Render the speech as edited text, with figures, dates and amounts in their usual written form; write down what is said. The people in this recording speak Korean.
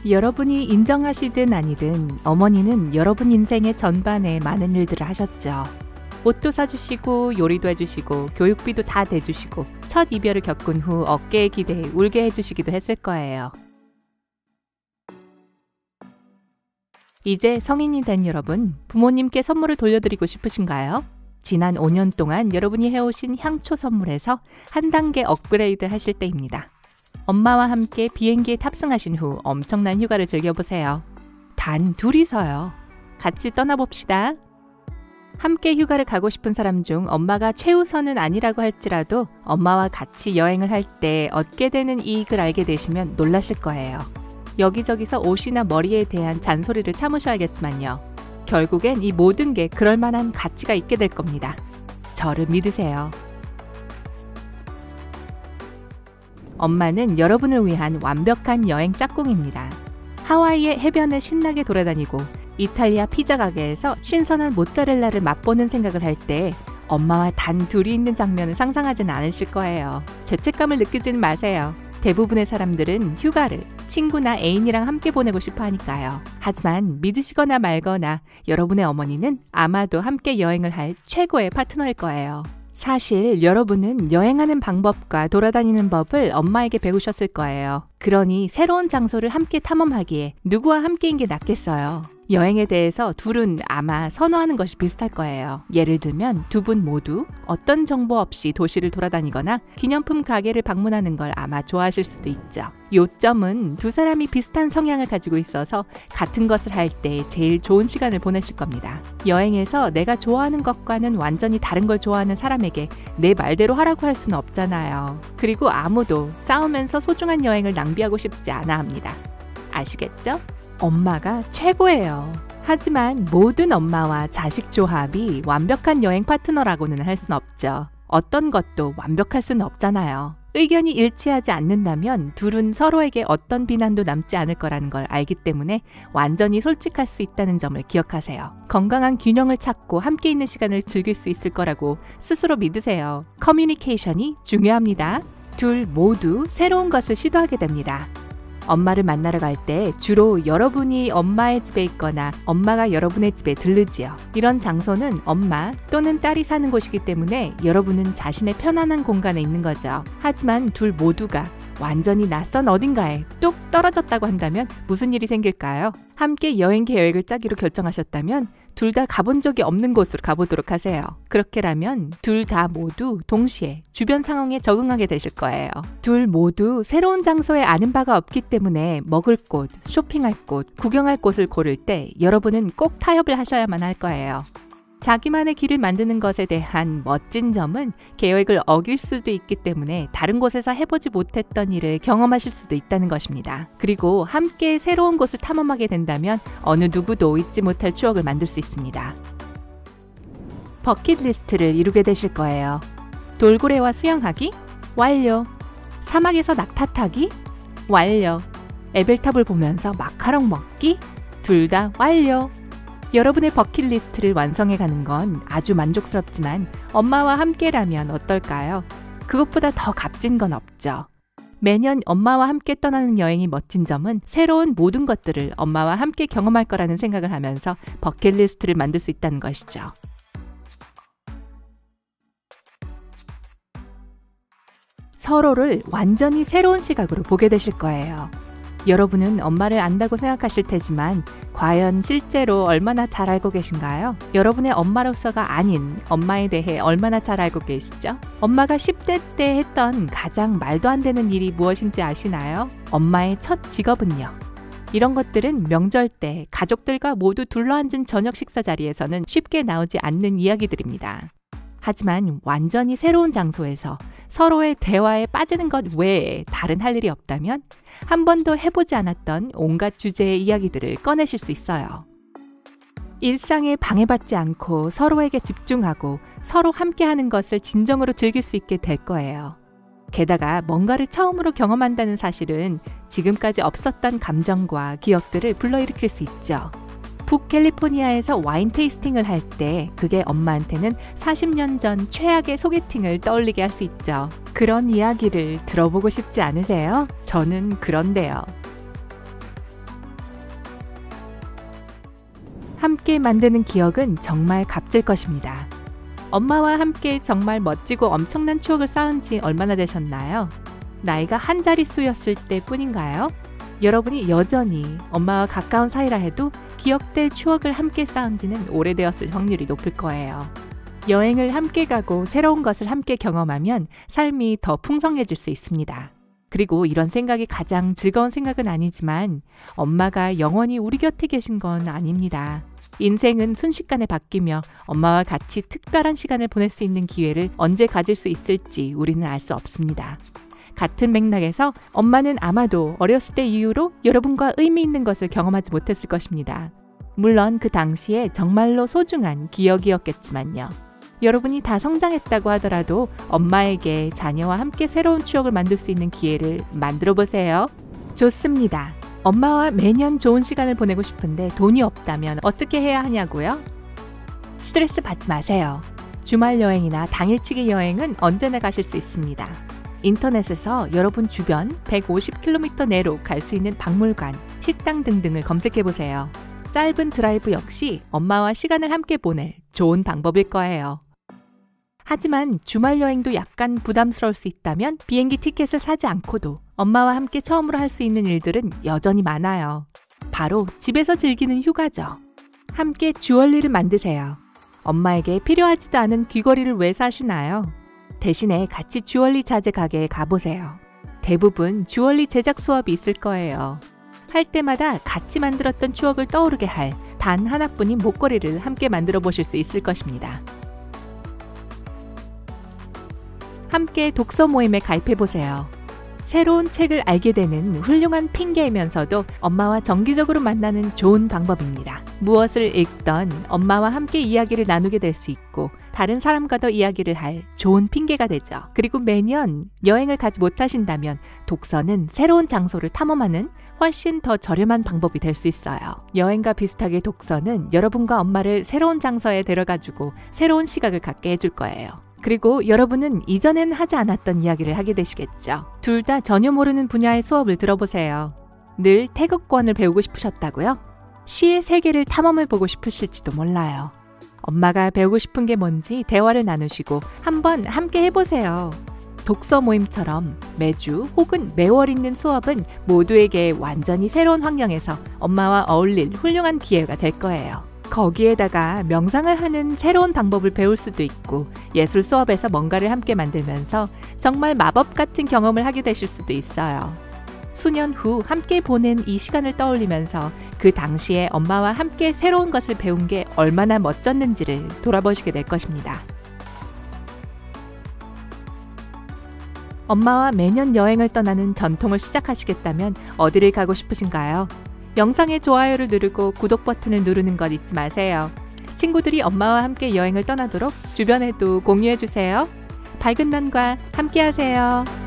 여러분이 인정하시든 아니든 어머니는 여러분 인생의 전반에 많은 일들을 하셨죠. 옷도 사주시고 요리도 해주시고 교육비도 다 대주시고 첫 이별을 겪은 후 어깨에 기대해 울게 해주시기도 했을 거예요. 이제 성인이 된 여러분, 부모님께 선물을 돌려드리고 싶으신가요? 지난 5년 동안 여러분이 해오신 향초 선물에서 한 단계 업그레이드 하실 때입니다. 엄마와 함께 비행기에 탑승하신 후 엄청난 휴가를 즐겨보세요. 단 둘이서요. 같이 떠나봅시다. 함께 휴가를 가고 싶은 사람 중 엄마가 최우선은 아니라고 할지라도 엄마와 같이 여행을 할 때 얻게 되는 이익을 알게 되시면 놀라실 거예요. 여기저기서 옷이나 머리에 대한 잔소리를 참으셔야겠지만요. 결국엔 이 모든 게 그럴 만한 가치가 있게 될 겁니다. 저를 믿으세요. 엄마는 여러분을 위한 완벽한 여행 짝꿍입니다. 하와이의 해변을 신나게 돌아다니고 이탈리아 피자 가게에서 신선한 모짜렐라를 맛보는 생각을 할 때 엄마와 단 둘이 있는 장면을 상상하진 않으실 거예요. 죄책감을 느끼지는 마세요. 대부분의 사람들은 휴가를 친구나 애인이랑 함께 보내고 싶어 하니까요. 하지만 믿으시거나 말거나 여러분의 어머니는 아마도 함께 여행을 할 최고의 파트너일 거예요. 사실 여러분은 여행하는 방법과 돌아다니는 법을 엄마에게 배우셨을 거예요. 그러니 새로운 장소를 함께 탐험하기에 누구와 함께인 게 낫겠어요. 여행에 대해서 둘은 아마 선호하는 것이 비슷할 거예요. 예를 들면 두 분 모두 어떤 정보 없이 도시를 돌아다니거나 기념품 가게를 방문하는 걸 아마 좋아하실 수도 있죠. 요점은 두 사람이 비슷한 성향을 가지고 있어서 같은 것을 할 때 제일 좋은 시간을 보내실 겁니다. 여행에서 내가 좋아하는 것과는 완전히 다른 걸 좋아하는 사람에게 내 말대로 하라고 할 수는 없잖아요. 그리고 아무도 싸우면서 소중한 여행을 낭비하고 싶지 않아 합니다. 아시겠죠? 엄마가 최고예요. 하지만 모든 엄마와 자식 조합이 완벽한 여행 파트너라고는 할 순 없죠. 어떤 것도 완벽할 수는 없잖아요. 의견이 일치하지 않는다면 둘은 서로에게 어떤 비난도 남지 않을 거라는 걸 알기 때문에 완전히 솔직할 수 있다는 점을 기억하세요. 건강한 균형을 찾고 함께 있는 시간을 즐길 수 있을 거라고 스스로 믿으세요. 커뮤니케이션이 중요합니다. 둘 모두 새로운 것을 시도하게 됩니다. 엄마를 만나러 갈 때 주로 여러분이 엄마의 집에 있거나 엄마가 여러분의 집에 들르지요. 이런 장소는 엄마 또는 딸이 사는 곳이기 때문에 여러분은 자신의 편안한 공간에 있는 거죠. 하지만 둘 모두가 완전히 낯선 어딘가에 뚝 떨어졌다고 한다면 무슨 일이 생길까요? 함께 여행 계획을 짜기로 결정하셨다면 둘 다 가본 적이 없는 곳으로 가보도록 하세요. 그렇게라면 둘 다 모두 동시에 주변 상황에 적응하게 되실 거예요. 둘 모두 새로운 장소에 아는 바가 없기 때문에 먹을 곳, 쇼핑할 곳, 구경할 곳을 고를 때 여러분은 꼭 타협을 하셔야만 할 거예요. 자기만의 길을 만드는 것에 대한 멋진 점은 계획을 어길 수도 있기 때문에 다른 곳에서 해보지 못했던 일을 경험하실 수도 있다는 것입니다. 그리고 함께 새로운 곳을 탐험하게 된다면 어느 누구도 잊지 못할 추억을 만들 수 있습니다. 버킷리스트를 이루게 되실 거예요. 돌고래와 수영하기? 완료. 사막에서 낙타 타기? 완료. 에벨탑을 보면서 마카롱 먹기? 둘 다 완료. 여러분의 버킷리스트를 완성해가는 건 아주 만족스럽지만 엄마와 함께라면 어떨까요? 그것보다 더 값진 건 없죠. 매년 엄마와 함께 떠나는 여행이 멋진 점은 새로운 모든 것들을 엄마와 함께 경험할 거라는 생각을 하면서 버킷리스트를 만들 수 있다는 것이죠. 서로를 완전히 새로운 시각으로 보게 되실 거예요. 여러분은 엄마를 안다고 생각하실 테지만 과연 실제로 얼마나 잘 알고 계신가요? 여러분의 엄마로서가 아닌 엄마에 대해 얼마나 잘 알고 계시죠? 엄마가 10대 때 했던 가장 말도 안 되는 일이 무엇인지 아시나요? 엄마의 첫 직업은요? 이런 것들은 명절 때 가족들과 모두 둘러앉은 저녁 식사 자리에서는 쉽게 나오지 않는 이야기들입니다. 하지만 완전히 새로운 장소에서 서로의 대화에 빠지는 것 외에 다른 할 일이 없다면 한 번도 해보지 않았던 온갖 주제의 이야기들을 꺼내실 수 있어요. 일상에 방해받지 않고 서로에게 집중하고 서로 함께하는 것을 진정으로 즐길 수 있게 될 거예요. 게다가 뭔가를 처음으로 경험한다는 사실은 지금까지 없었던 감정과 기억들을 불러일으킬 수 있죠. 북캘리포니아에서 와인 테이스팅을 할 때 그게 엄마한테는 40년 전 최악의 소개팅을 떠올리게 할 수 있죠. 그런 이야기를 들어보고 싶지 않으세요? 저는 그런데요. 함께 만드는 기억은 정말 값질 것입니다. 엄마와 함께 정말 멋지고 엄청난 추억을 쌓은 지 얼마나 되셨나요? 나이가 한 자릿수였을 때 뿐인가요? 여러분이 여전히 엄마와 가까운 사이라 해도 기억될 추억을 함께 쌓은 지는 오래되었을 확률이 높을 거예요. 여행을 함께 가고 새로운 것을 함께 경험하면 삶이 더 풍성해질 수 있습니다. 그리고 이런 생각이 가장 즐거운 생각은 아니지만 엄마가 영원히 우리 곁에 계신 건 아닙니다. 인생은 순식간에 바뀌며 엄마와 같이 특별한 시간을 보낼 수 있는 기회를 언제 가질 수 있을지 우리는 알 수 없습니다. 같은 맥락에서 엄마는 아마도 어렸을 때 이후로 여러분과 의미 있는 것을 경험하지 못했을 것입니다. 물론 그 당시에 정말로 소중한 기억이었겠지만요. 여러분이 다 성장했다고 하더라도 엄마에게 자녀와 함께 새로운 추억을 만들 수 있는 기회를 만들어 보세요. 좋습니다. 엄마와 매년 좋은 시간을 보내고 싶은데 돈이 없다면 어떻게 해야 하냐고요? 스트레스 받지 마세요. 주말 여행이나 당일치기 여행은 언제나 가실 수 있습니다. 인터넷에서 여러분 주변 150km 내로 갈 수 있는 박물관, 식당 등등을 검색해 보세요. 짧은 드라이브 역시 엄마와 시간을 함께 보낼 좋은 방법일 거예요. 하지만 주말 여행도 약간 부담스러울 수 있다면 비행기 티켓을 사지 않고도 엄마와 함께 처음으로 할 수 있는 일들은 여전히 많아요. 바로 집에서 즐기는 휴가죠. 함께 주얼리를 만드세요. 엄마에게 필요하지도 않은 귀걸이를 왜 사시나요? 대신에 같이 주얼리 자재 가게에 가보세요. 대부분 주얼리 제작 수업이 있을 거예요. 할 때마다 같이 만들었던 추억을 떠오르게 할 단 하나뿐인 목걸이를 함께 만들어 보실 수 있을 것입니다. 함께 독서 모임에 가입해 보세요. 새로운 책을 알게 되는 훌륭한 핑계이면서도 엄마와 정기적으로 만나는 좋은 방법입니다. 무엇을 읽던 엄마와 함께 이야기를 나누게 될 수 있고 다른 사람과도 이야기를 할 좋은 핑계가 되죠. 그리고 매년 여행을 가지 못하신다면 독서는 새로운 장소를 탐험하는 훨씬 더 저렴한 방법이 될 수 있어요. 여행과 비슷하게 독서는 여러분과 엄마를 새로운 장소에 데려가주고 새로운 시각을 갖게 해줄 거예요. 그리고 여러분은 이전엔 하지 않았던 이야기를 하게 되시겠죠. 둘 다 전혀 모르는 분야의 수업을 들어보세요. 늘 태극권을 배우고 싶으셨다고요? 시의 세계를 탐험해보고 싶으실지도 몰라요. 엄마가 배우고 싶은 게 뭔지 대화를 나누시고 한번 함께 해보세요. 독서 모임처럼 매주 혹은 매월 있는 수업은 모두에게 완전히 새로운 환경에서 엄마와 어울릴 훌륭한 기회가 될 거예요. 거기에다가 명상을 하는 새로운 방법을 배울 수도 있고 예술 수업에서 뭔가를 함께 만들면서 정말 마법 같은 경험을 하게 되실 수도 있어요. 수년 후 함께 보낸 이 시간을 떠올리면서 그 당시에 엄마와 함께 새로운 것을 배운 게 얼마나 멋졌는지를 돌아보시게 될 것입니다. 엄마와 매년 여행을 떠나는 전통을 시작하시겠다면 어디를 가고 싶으신가요? 영상의 좋아요를 누르고 구독 버튼을 누르는 것 잊지 마세요. 친구들이 엄마와 함께 여행을 떠나도록 주변에도 공유해주세요. 밝은 면과 함께하세요.